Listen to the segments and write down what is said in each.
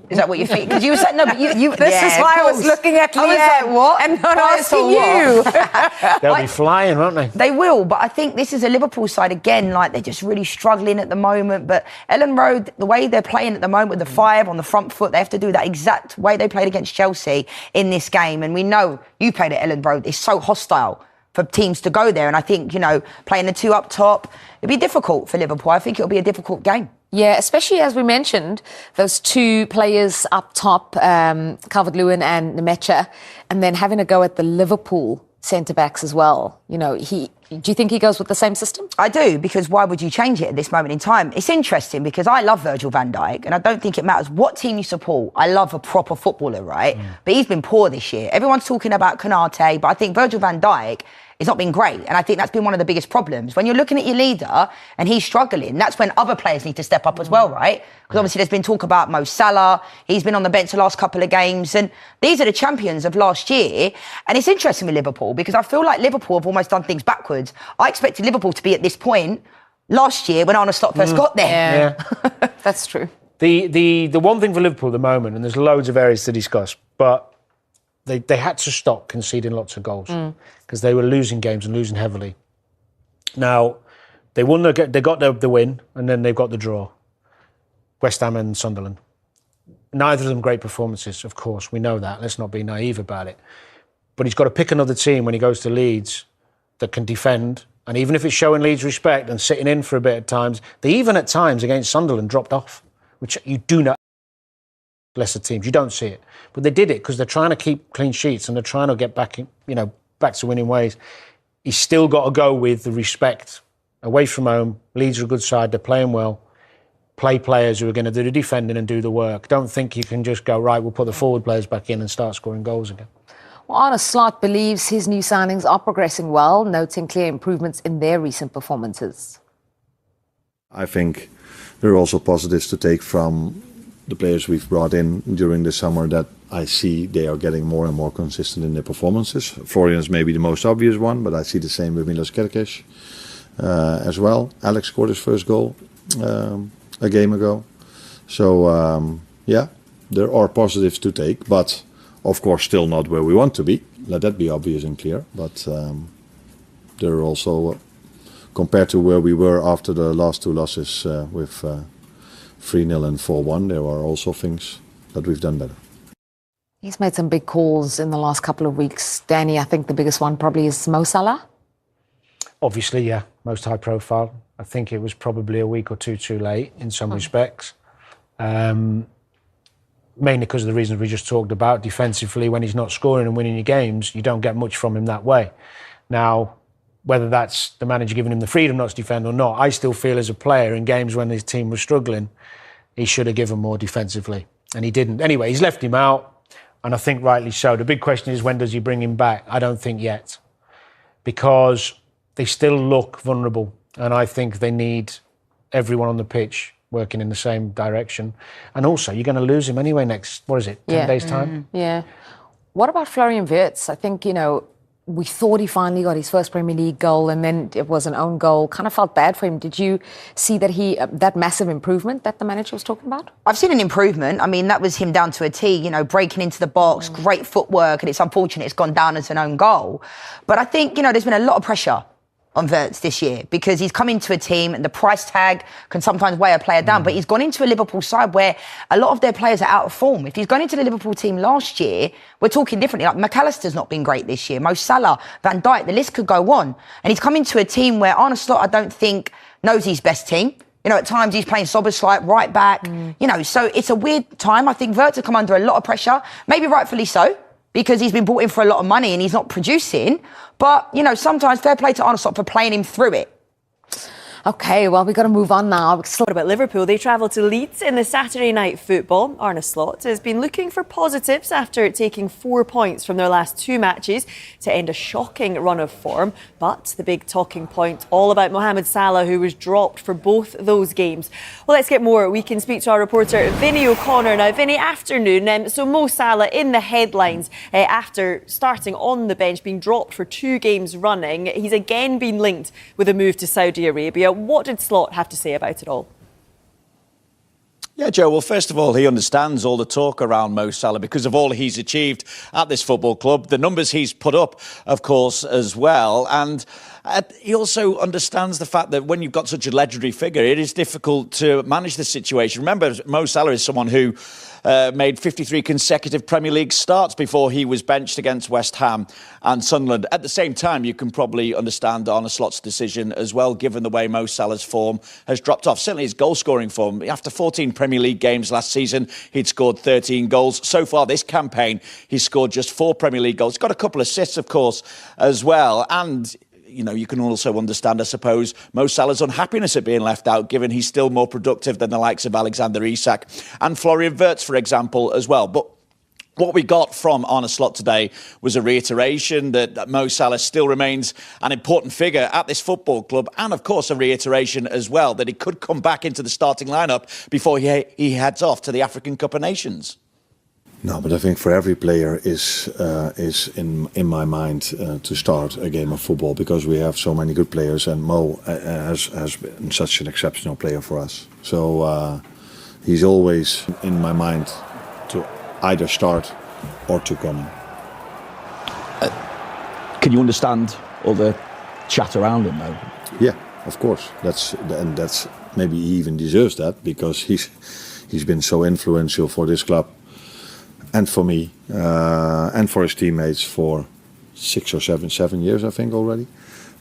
Is that what you think? Because you were saying, no, but you this is why I was looking at Leah what? and not asking you. They'll be flying, won't they? They will, but I think this is a Liverpool side, again, like they're just really struggling at the moment. But Elland Road, the way they're playing at the moment with the 5 on the front foot, they have to do that exact way they played against Chelsea in this game. And we know you played at Elland Road. It's so hostile for teams to go there. And I think, playing the 2 up top, it'll be difficult for Liverpool. I think it'll be a difficult game. Yeah, especially as we mentioned, those 2 players up top, Calvert-Lewin and Nemecha, and then having a go at the Liverpool centre-backs as well. Do you think he goes with the same system? I do, because why would you change it at this moment in time? It's interesting because I love Virgil van Dijk, and I don't think it matters what team you support. I love a proper footballer, right? But he's been poor this year. Everyone's talking about Konate, but I think Virgil van Dijk, it's not been great. And I think that's been one of the biggest problems. When you're looking at your leader and he's struggling, that's when other players need to step up as well, right? Because obviously there's been talk about Mo Salah. He's been on the bench the last couple of games. And these are the champions of last year. And it's interesting with Liverpool because I feel like Liverpool have almost done things backwards. I expected Liverpool to be at this point last year when Arne Slot first got there. Yeah. That's true. The one thing for Liverpool at the moment, and there's loads of areas to discuss, but they had to stop conceding lots of goals because they were losing games and losing heavily. Now, they got the win, and then they've got the draw. West Ham and Sunderland. Neither of them great performances, of course. We know that. Let's not be naive about it. But he's got to pick another team when he goes to Leeds that can defend. And even if it's showing Leeds respect and sitting in for a bit at times, they even at times against Sunderland dropped off, which you do not. Lesser teams, you don't see it, but they did it because they're trying to keep clean sheets and they're trying to get back, back to winning ways. He's still got to go with the respect away from home. Leeds are a good side; they're playing well. Play players who are going to do the defending and do the work. Don't think you can just go right. We'll put the forward players back in and start scoring goals again. Well, Arne Slot believes his new signings are progressing well, noting clear improvements in their recent performances. I think there are also positives to take from the players we've brought in during the summer that I see they are getting more and more consistent in their performances. Florian's maybe the most obvious one, but I see the same with Milos Kerkez as well. Alex scored his first goal a game ago. So, there are positives to take, but of course still not where we want to be. Let that be obvious and clear. But there are also, compared to where we were after the last 2 losses with 3-0 and 4-1, there are also things that we've done better. He's made some big calls in the last couple of weeks. Danny, I think the biggest one probably is Mo Salah. Obviously, yeah, most high profile. I think it was probably a week or 2 too late in some respects. Mainly because of the reasons we just talked about. Defensively, when he's not scoring and winning your games, you don't get much from him that way. Now, whether that's the manager giving him the freedom not to defend or not, I still feel as a player in games when his team was struggling, he should have given more defensively. And he didn't. Anyway, he's left him out, and I think rightly so. The big question is, when does he bring him back? I don't think yet. Because they still look vulnerable, and I think they need everyone on the pitch working in the same direction. And also, you're going to lose him anyway next, 10 days' time? Yeah. What about Florian Wirtz? I think, we thought he finally got his first Premier League goal and then it was an own goal. Kind of felt bad for him. Did you see that that massive improvement that the manager was talking about? I've seen an improvement. I mean, that was him down to a T, breaking into the box, great footwork, and it's unfortunate it's gone down as an own goal. But I think, there's been a lot of pressure on Wirtz this year because he's come into a team and the price tag can sometimes weigh a player down, but he's gone into a Liverpool side where a lot of their players are out of form. If he's gone into the Liverpool team last year, we're talking differently. Like McAllister's not been great this year, Mo Salah, Van Dijk, the list could go on. And he's come into a team where Arne Slot, I don't think, knows his best team. At times he's playing Soboslai right back, so it's a weird time. I think Wirtz has come under a lot of pressure, maybe rightfully so, because he's been brought in for a lot of money and he's not producing. But, sometimes fair play to Arne Slot for playing him through it. OK, well, we've got to move on now. What about Liverpool? They travel to Leeds in the Saturday night football. Arne Slot has been looking for positives after taking 4 points from their last 2 matches to end a shocking run of form. But the big talking point, all about Mohamed Salah, who was dropped for both those games. Well, let's get more. We can speak to our reporter, Vinny O'Connor. Now, Vinny, afternoon. So Mo Salah in the headlines after starting on the bench, being dropped for 2 games running. He's again been linked with a move to Saudi Arabia. What did Slot have to say about it all? Yeah, Joe, well, first of all, he understands all the talk around Mo Salah because of all he's achieved at this football club, the numbers he's put up, of course, as well. And he also understands the fact that when you've got such a legendary figure, it is difficult to manage the situation. Remember, Mo Salah is someone who made 53 consecutive Premier League starts before he was benched against West Ham and Sunderland. At the same time, you can probably understand Arne Slot's decision as well, given the way Mo Salah's form has dropped off. Certainly his goal-scoring form. After 14 Premier League games last season, he'd scored 13 goals. So far this campaign, he's scored just 4 Premier League goals. He's got a couple of assists, of course, as well. And you know, you can also understand, I suppose, Mo Salah's unhappiness at being left out, given he's still more productive than the likes of Alexander Isak and Florian Wirtz, for example, as well. But what we got from Arne Slot today was a reiteration that Mo Salah still remains an important figure at this football club, and of course a reiteration as well that he could come back into the starting lineup before he heads off to the African Cup of Nations. No, but I think for every player is in my mind to start a game of football, because we have so many good players, and Mo has been such an exceptional player for us. So he's always in my mind to either start or to come in. Can you understand all the chat around him, though? Yeah, of course. That's maybe he even deserves that, because he's been so influential for this club. And for me, and for his teammates for 6 or 7 years, I think already.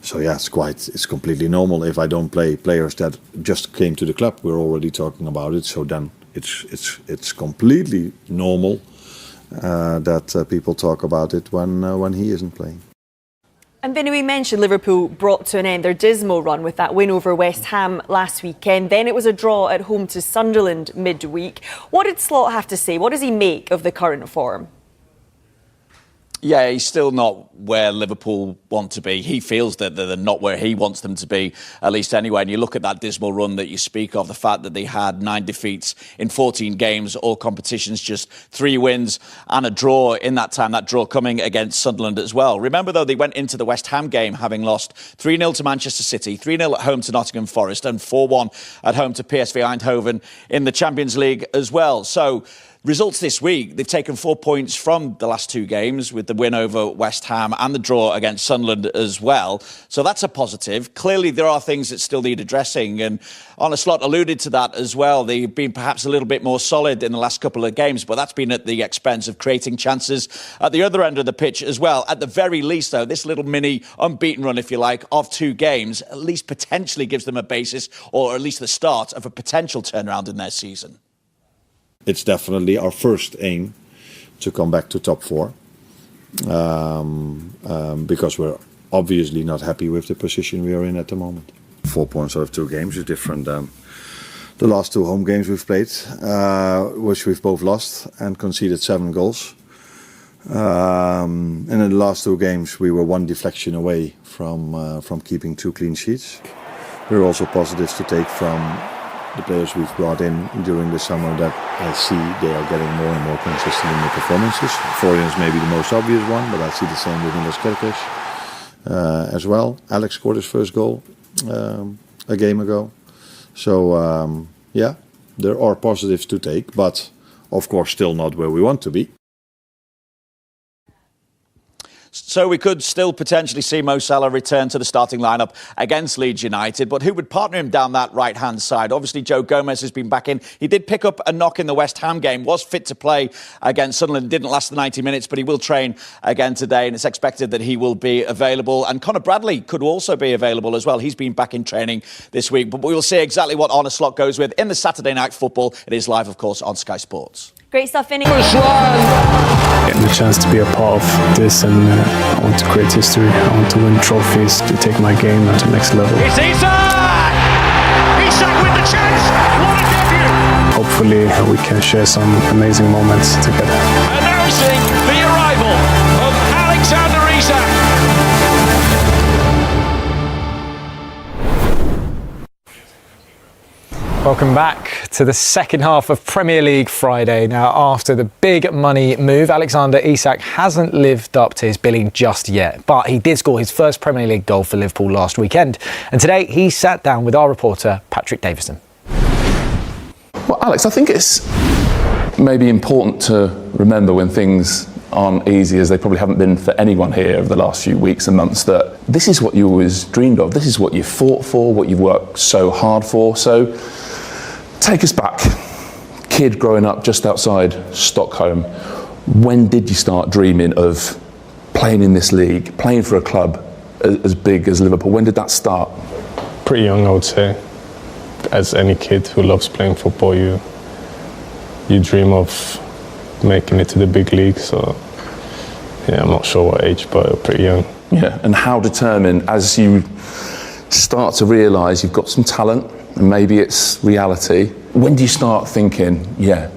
So yeah, it's completely normal. If I don't play players that just came to the club, we're already talking about it. So then it's completely normal that people talk about it when he isn't playing. And then we mentioned Liverpool brought to an end their dismal run with that win over West Ham last weekend. Then it was a draw at home to Sunderland midweek. What did Slot have to say? What does he make of the current form? Yeah, he's still not where Liverpool want to be. He feels that they're not where he wants them to be, at least anyway. And you look at that dismal run that you speak of, the fact that they had 9 defeats in 14 games, all competitions, just 3 wins and a draw in that time, that draw coming against Sunderland as well. Remember, though, they went into the West Ham game having lost 3-0 to Manchester City, 3-0 at home to Nottingham Forest and 4-1 at home to PSV Eindhoven in the Champions League as well. So results this week, they've taken 4 points from the last 2 games with the win over West Ham and the draw against Sunderland as well. So that's a positive. Clearly, there are things that still need addressing. And Arne Slot alluded to that as well. They've been perhaps a little bit more solid in the last couple of games, but that's been at the expense of creating chances at the other end of the pitch as well. At the very least, though, this little mini unbeaten run, if you like, of 2 games, at least potentially gives them a basis, or at least the start of a potential turnaround in their season. It's definitely our first aim to come back to top 4, because we're obviously not happy with the position we are in at the moment. 4 points out of 2 games is different than the last 2 home games we've played, which we've both lost and conceded 7 goals. And in the last 2 games we were 1 deflection away from keeping 2 clean sheets. There are also positives to take from the players we've brought in during the summer that I see they are getting more and more consistent in their performances. Florian is maybe the most obvious one, but I see the same with Carragher as well. Alex scored his first goal a game ago. So yeah, there are positives to take, but of course still not where we want to be. So we could still potentially see Mo Salah return to the starting lineup against Leeds United, but who would partner him down that right-hand side? Obviously, Joe Gomez has been back in. He did pick up a knock in the West Ham game, was fit to play against Sunderland, didn't last the 90 minutes, but he will train again today, and it's expected that he will be available. And Conor Bradley could also be available as well. He's been back in training this week, but we will see exactly what Arne Slot goes with in the Saturday Night Football. It is live, of course, on Sky Sports. Great stuff, Vinny. Getting the chance to be a part of this, and I want to create history. I want to win trophies, to take my game to the next level. It's Isak! Isak with the chance! What a debut! Hopefully we can share some amazing moments together. Announcing the arrival of Alexander Isak. Welcome back to the second half of Premier League Friday. Now, after the big money move, Alexander Isak hasn't lived up to his billing just yet, but he did score his first Premier League goal for Liverpool last weekend. And today he sat down with our reporter, Patrick Davison. Well, Alex, I think it's maybe important to remember when things aren't easy, as they probably haven't been for anyone here over the last few weeks and months, that this is what you always dreamed of. This is what you fought for, what you've worked so hard for. So take us back. Kid growing up just outside Stockholm. When did you start dreaming of playing in this league, playing for a club as big as Liverpool? When did that start? Pretty young, I would say. As any kid who loves playing football, you dream of making it to the big league. So yeah, I'm not sure what age, but pretty young. Yeah, and how determined, as you start to realise you've got some talent and maybe it's reality, when do you start thinking, yeah,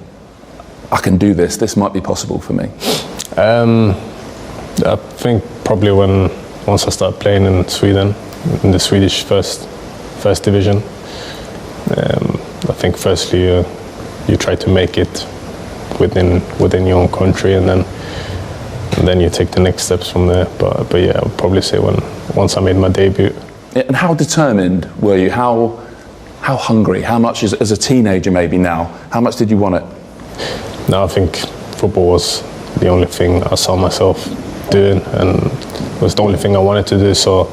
I can do this, this might be possible for me? I think probably once I started playing in Sweden, in the Swedish first division. I think firstly you try to make it within your own country, and then you take the next steps from there. But yeah, I would probably say once I made my debut. And how determined were you? How hungry? How much, as a teenager maybe now, how much did you want it? No, I think football was the only thing I saw myself doing, and it was the only thing I wanted to do. So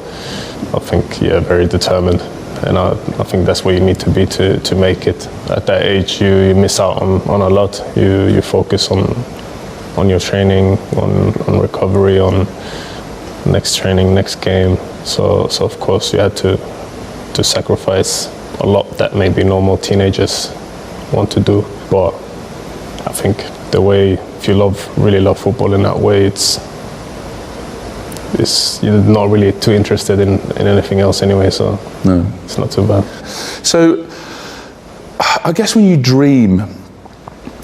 I think, yeah, very determined. And I think that's what you need to be to make it. At that age, you miss out on a lot. You focus on your training, on recovery, on next training, next game. So of course you had to sacrifice a lot that maybe normal teenagers want to do. But I think the way, if you really love football in that way, you're not really too interested in anything else anyway, so no, it's not too bad. So I guess when you dream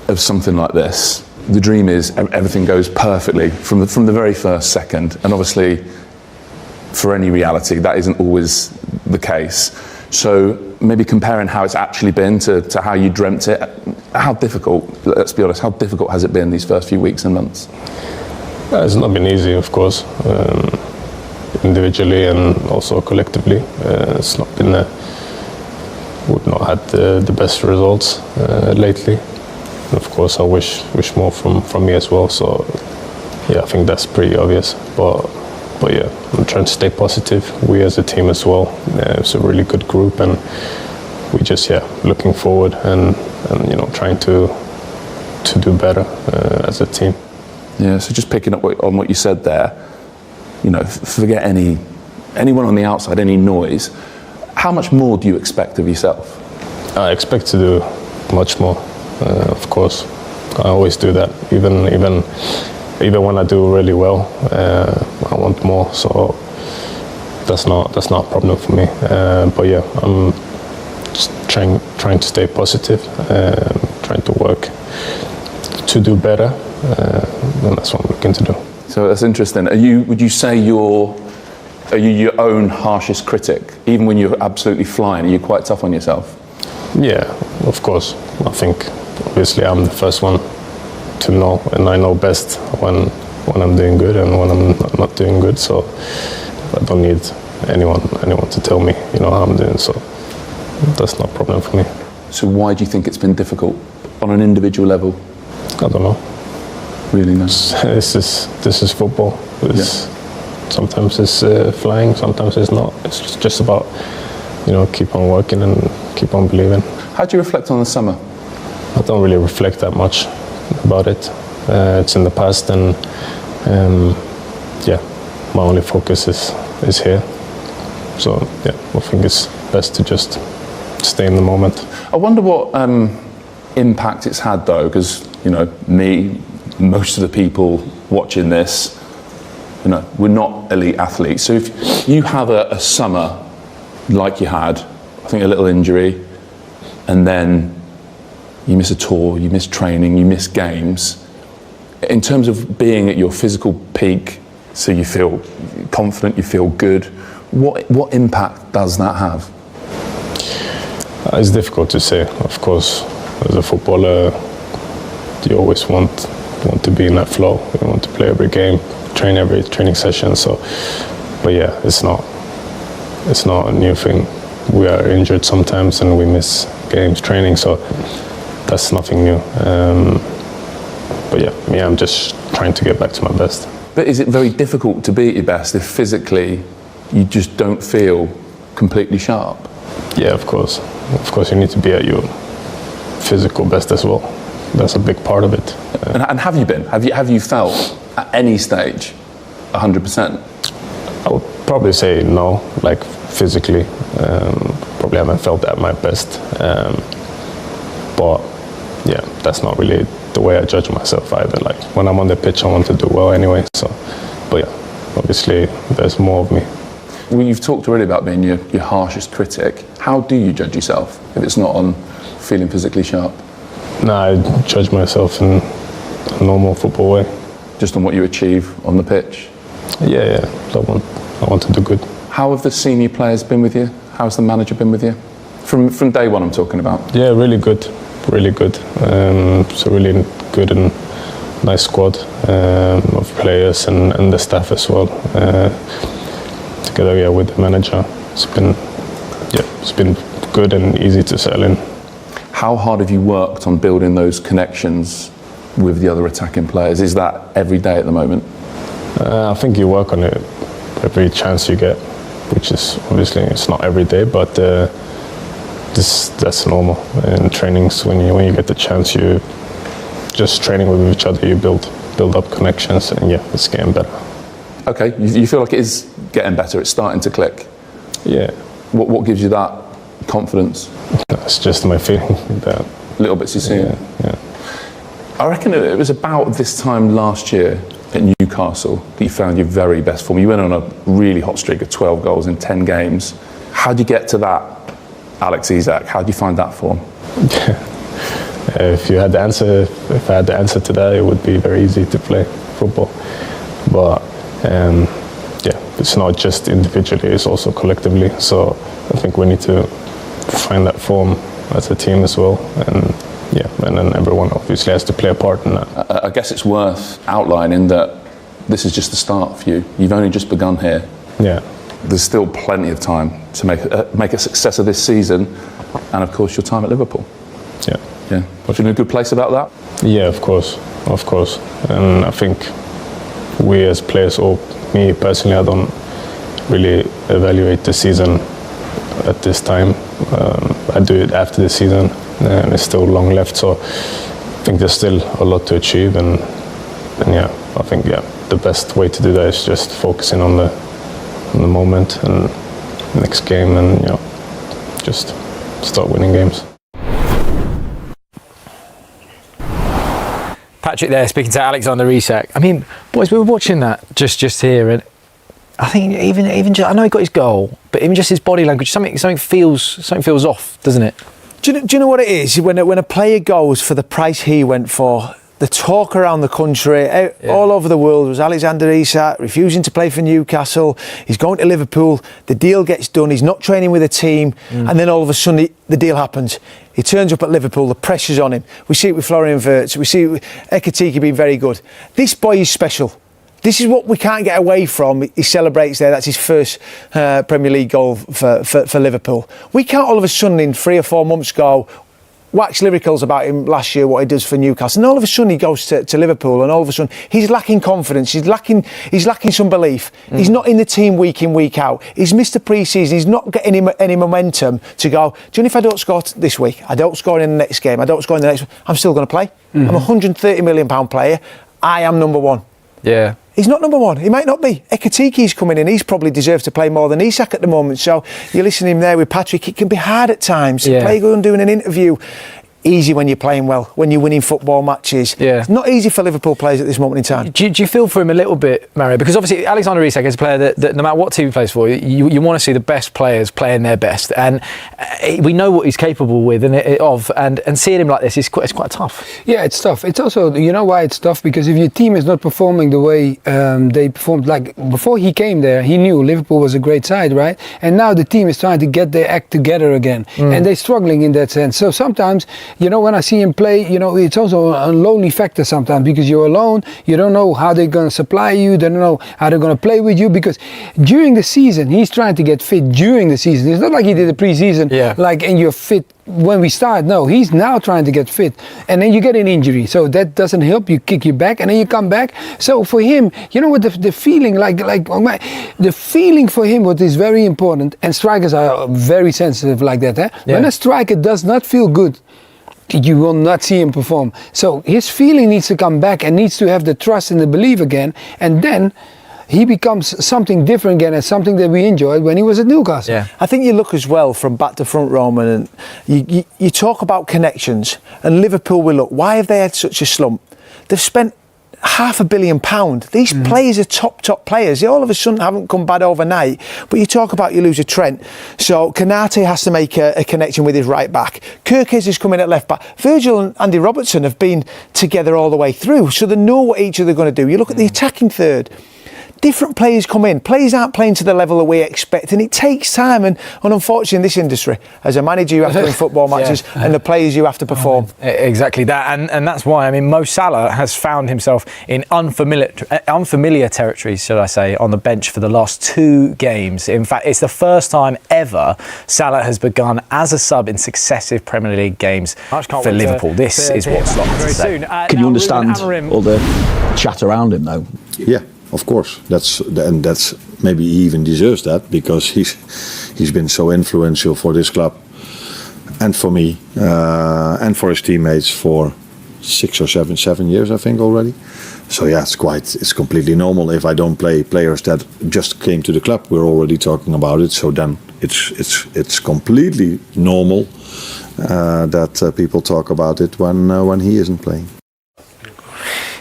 of something like this, the dream is everything goes perfectly from the very first second, and obviously for any reality that isn't always the case. So maybe comparing how it's actually been to how you dreamt it, how difficult, let's be honest, how difficult has it been these first few weeks and months? It's not been easy, of course, individually and also collectively. It's not been, we've not had the best results lately. And of course, I wish more from me as well. So yeah, I think that's pretty obvious. But yeah, I'm trying to stay positive. We as a team as well. It's a really good group, and we just looking forward and trying to do better as a team. Yeah, so just picking up on what you said there, forget anyone on the outside, any noise. How much more do you expect of yourself? I expect to do much more, of course. I always do that, even when I do really well, I want more. So that's not a problem for me. But yeah, I'm just trying to stay positive, trying to work to do better. And that's what I'm looking to do. So that's interesting. Would you say are you your own harshest critic? Even when you're absolutely flying, are you quite tough on yourself? Yeah, of course. I think obviously I'm the first one to know, and I know best when I'm doing good and when I'm not doing good. So I don't need anyone to tell me, how I'm doing. So that's not a problem for me. So why do you think it's been difficult on an individual level? I don't know. Really no. This is football. Sometimes it's flying, sometimes it's not. It's just about keep on working and keep on believing. How do you reflect on the summer? I don't really reflect that much about it. It's in the past, and my only focus is here. So yeah, I think it's best to just stay in the moment. I wonder what impact it's had though, because me, most of the people watching this, we're not elite athletes. So if you have a summer like you had, I think a little injury, and then you miss a tour, you miss training, you miss games, in terms of being at your physical peak, so you feel confident, you feel good, what impact does that have? It's difficult to say. Of course, as a footballer, you always want to be in that flow. You want to play every game, train every training session. So, but yeah, it's not a new thing. We are injured sometimes and we miss games, training. So that's nothing new. But yeah, I'm just trying to get back to my best. But is it very difficult to be at your best if physically you just don't feel completely sharp? Yeah, of course. Of course, you need to be at your physical best as well. That's a big part of it. And have you been? Have you felt at any stage 100%? I would probably say no, like physically. Probably haven't felt at my best. But yeah, that's not really the way I judge myself either. Like when I'm on the pitch, I want to do well anyway. So, but yeah, obviously there's more of me. Well, you've talked already about being your harshest critic. How do you judge yourself if it's not on feeling physically sharp? No, I judge myself in a normal football way. Just on what you achieve on the pitch? Yeah. I want to do good. How have the senior players been with you? How's the manager been with you? From day one I'm talking about. Yeah, really good. It's a really good and nice squad of players and the staff as well. Together with the manager, it's been good and easy to settle in. How hard have you worked on building those connections with the other attacking players? Is that every day at the moment? I think you work on it every chance you get, which is obviously it's not every day, but that's normal in trainings. When you get the chance, you just training with each other, you build up connections, and yeah, it's getting better. Okay, you feel like it is getting better, it's starting to click? Yeah. What gives you that confidence? It's just my feeling. That little bits you see. Yeah. I reckon it was about this time last year at Newcastle that you found your very best form. You went on a really hot streak of 12 goals in 10 games. How did you get to that, Alex Isak? How did you find that form? If I had the answer to that, it would be very easy to play football. But it's not just individually, it's also collectively. So I think we need to find that form as a team as well. And then everyone obviously has to play a part in that. I guess it's worth outlining that this is just the start for you. You've only just begun here. Yeah. There's still plenty of time to make a success of this season, and of course your time at Liverpool. Yeah. Was you in a good place about that? Yeah, of course. And I think we as players, or me personally, I don't really evaluate the season at this time. I do it after the season, and it's still long left. So I think there's still a lot to achieve, and I think the best way to do that is just focusing on the moment and next game, and just start winning games. Patrick there speaking to Alexander Isak. I mean, boys, we were watching that just here, and I think even just, I know he got his goal, but even just his body language, something feels off, doesn't it? Do you know what it is? When a player goes for the price he went for, the talk around the country, all over the world, was Alexander Isak refusing to play for Newcastle. He's going to Liverpool. The deal gets done. He's not training with a team, and then all of a sudden the deal happens. He turns up at Liverpool. The pressure's on him. We see it with Florian Wirtz. We see it with Ekitike being very good. This boy is special. This is what we can't get away from. He celebrates there. That's his first Premier League goal for Liverpool. We can't all of a sudden in 3 or 4 months go wax lyricals about him last year, what he does for Newcastle, and all of a sudden he goes to Liverpool, and all of a sudden he's lacking confidence, he's lacking some belief. He's not in the team week in, week out. He's missed the pre-season. He's not getting any momentum to go, do you know, if I don't score this week, I don't score in the next game, I don't score in the next one, I'm still going to play. I'm a £130 million player. I am number one. Yeah. He's not number one. He might not be. Ekitiki's coming in. He's probably deserved to play more than Isak at the moment. So you're listening there with Patrick. It can be hard at times. Yeah. Play good and doing an interview. Easy when you're playing well, when you're winning football matches. Yeah. It's not easy for Liverpool players at this moment in time. Do you feel for him a little bit, Mario? Because obviously Alexander Isak is a player that no matter what team he plays for, you want to see the best players playing their best, and we know what he's capable with and seeing him like this is quite tough. Yeah, it's tough. It's also, you know why it's tough? Because if your team is not performing the way they performed, like before he came there, he knew Liverpool was a great side, right? And now the team is trying to get their act together again, and they're struggling in that sense. So sometimes when I see him play, it's also a lonely factor sometimes because you're alone. You don't know how they're going to supply you. They don't know how they're going to play with you because during the season, he's trying to get fit during the season. It's not like he did the pre-season, and you're fit when we start. No, he's now trying to get fit, and then you get an injury, so that doesn't help. You kick you back, and then you come back. So for him, what the feeling the feeling for him, what is very important, and strikers are very sensitive like that. When a striker does not feel good, you will not see him perform. So his feeling needs to come back and needs to have the trust and the belief again, and then he becomes something different again and something that we enjoyed when he was at Newcastle. Yeah. I think you look as well from back to front, Roman, and you talk about connections, and Liverpool will look, why have they had such a slump? They've spent £500 million. These players are top players. They all of a sudden haven't come bad overnight, but you talk about you lose a Trent. So Konate has to make a connection with his right back. Kirkes is coming at left back. Virgil and Andy Robertson have been together all the way through, so they know what each other are going to do. You look at the attacking third. Different players come in. Players aren't playing to the level that we expect, and it takes time. And unfortunately, in this industry, as a manager, you have to win football matches, and the players you have to perform. Exactly that, and that's why Mo Salah has found himself in unfamiliar territory, should I say, on the bench for the last 2 games. In fact, it's the first time ever Salah has begun as a sub in successive Premier League games for Liverpool. This is what Slot has to say. Can you understand all the chat around him, though? Yeah. Of course, that's maybe he even deserves that because he's been so influential for this club and for me and for his teammates for 6 or 7 years, I think already. So yeah, it's completely normal if I don't play players that just came to the club. We're already talking about it, so then it's completely normal that people talk about it when he isn't playing.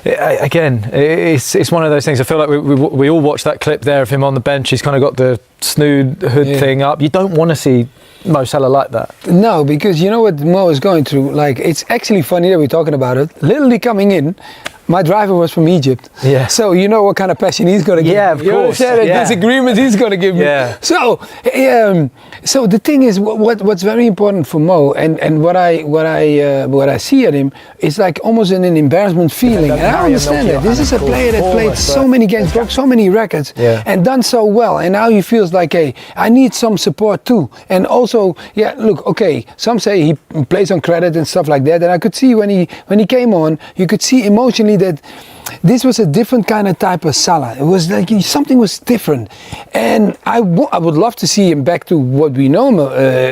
Again, it's one of those things. I feel like we all watched that clip there of him on the bench. He's kind of got the snood hood thing up. You don't want to see Mo Salah like that. No, because you know what Mo is going through. Like, it's actually funny that we're talking about it. Literally coming in, my driver was from Egypt. Yeah. So you know what kind of passion he's going to give me. Yeah, of course. Disagreement he's going to give me. Yeah. So the thing is, what's very important for Mo, and what I see at him is like almost an embarrassment feeling. And I understand that. This is a player that played so many games, broke so many records, and done so well. And now he feels like, hey, I need some support too. And also, some say he plays on credit and stuff like that. And I could see when he came on, you could see emotionally that this was a different kind of type of Salah. It was like something was different, and I would love to see him back to what we know,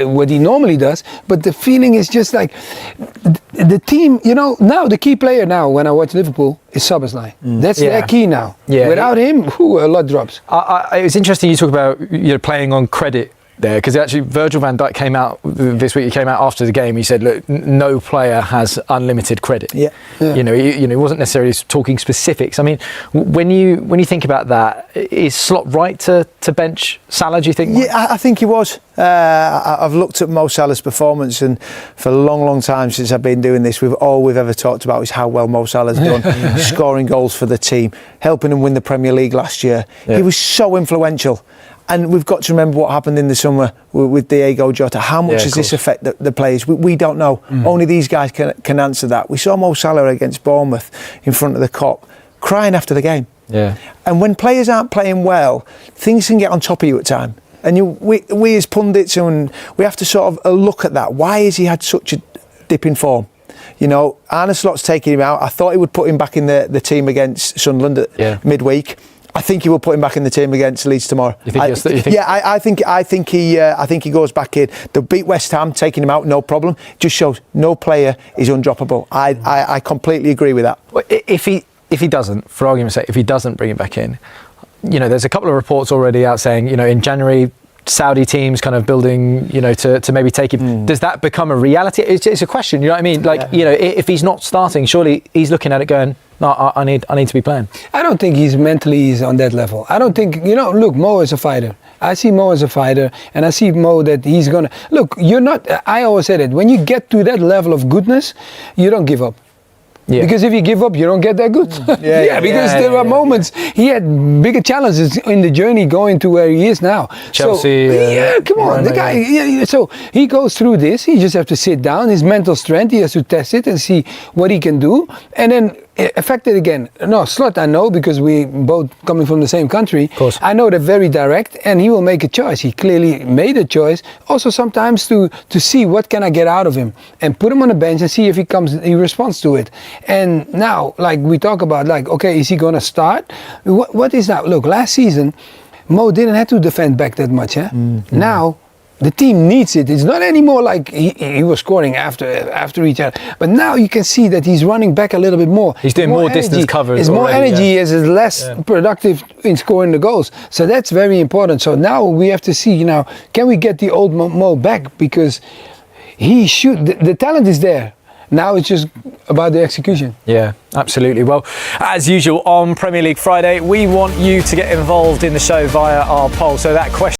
what he normally does. But the feeling is just like the team. Now the key player now when I watch Liverpool is Szoboszlai. That's their key now. Yeah. Without him, a lot drops. It was interesting you talk about playing on credit there, because actually Virgil van Dijk came out this week. He came out after the game. He said, "Look, no player has unlimited credit." Yeah. He wasn't necessarily talking specifics. I mean, when you think about that, is Slot right to bench Salah? Do you think? Yeah, I think he was. I've looked at Mo Salah's performance, and for a long time since I've been doing this, all we've ever talked about is how well Mo Salah's done, scoring goals for the team, helping them win the Premier League last year. Yeah. He was so influential. And we've got to remember what happened in the summer with Diego Jota. How much does this affect the players? We don't know. Only these guys can answer that. We saw Mo Salah against Bournemouth in front of the Kop, crying after the game. Yeah. And when players aren't playing well, things can get on top of you at times. And we as pundits, and we have to sort of look at that. Why has he had such a dip in form? Arne Slot's taking him out. I thought he would put him back in the team against Sunderland at midweek. I think he will put him back in the team against Leeds tomorrow. You think? Yeah, I think he goes back in. They'll beat West Ham, taking him out, no problem. Just shows no player is undroppable. I completely agree with that. Well, if he doesn't, for argument's sake, if he doesn't bring him back in, there's a couple of reports already out saying, in January, Saudi teams kind of building, to maybe take him. Does that become a reality? It's a question, you know what I mean? Like, if he's not starting, surely he's looking at it going, no, I need to be playing. I don't think he's mentally on that level. I don't think, look, Mo is a fighter. I see Mo as a fighter, and I see Mo that he's going to... Look, I always said it, when you get to that level of goodness, you don't give up. Yeah. Because if you give up, you don't get that good. Because there are moments he had bigger challenges in the journey going to where he is now. Chelsea. Come on, the guy. So he goes through this. He just has to sit down. His mental strength. He has to test it and see what he can do, and then affect it again. No, Slot I know because we both coming from the same country. Of course. I know they're very direct, and he will make a choice. He clearly made a choice. Also sometimes to see what can I get out of him and put him on the bench and see if he responds to it. And now, like we talk about, like, okay, is he going to start? What is that? Look, last season, Mo didn't have to defend back that much. Now, the team needs it. It's not anymore like he was scoring after each other. But now you can see that he's running back a little bit more. He's doing more distance cover. It's more energy, is less productive in scoring the goals. So that's very important. So now we have to see, can we get the old Mo back? Because he should. The talent is there. Now it's just about the execution. Yeah, absolutely. Well, as usual on Premier League Friday, we want you to get involved in the show via our poll. So that question